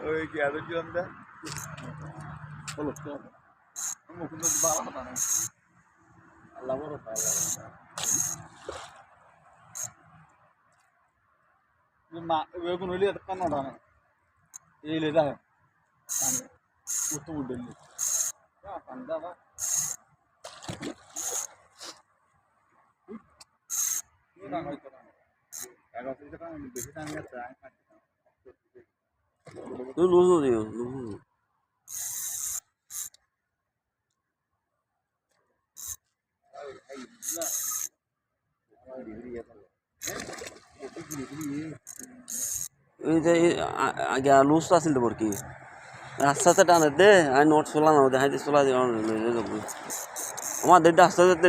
ওই গ্যাসের জন্য মুকুন্দ বাড়া হতা না আল্লাহ বড় মা বেগুন হইলে কান্না ডানে এই লে যায় উত্তম উঠলি কান্দা বা বেশি টাইম গেছে লুজ দিও লুজ এই যে আগে লুজটা আছিল তোর কি রাস্তাতে টানে দে আর নোট চলা না দেখাইতে চলা দিয়ে আমার দেড়টা আস্তে আস্তে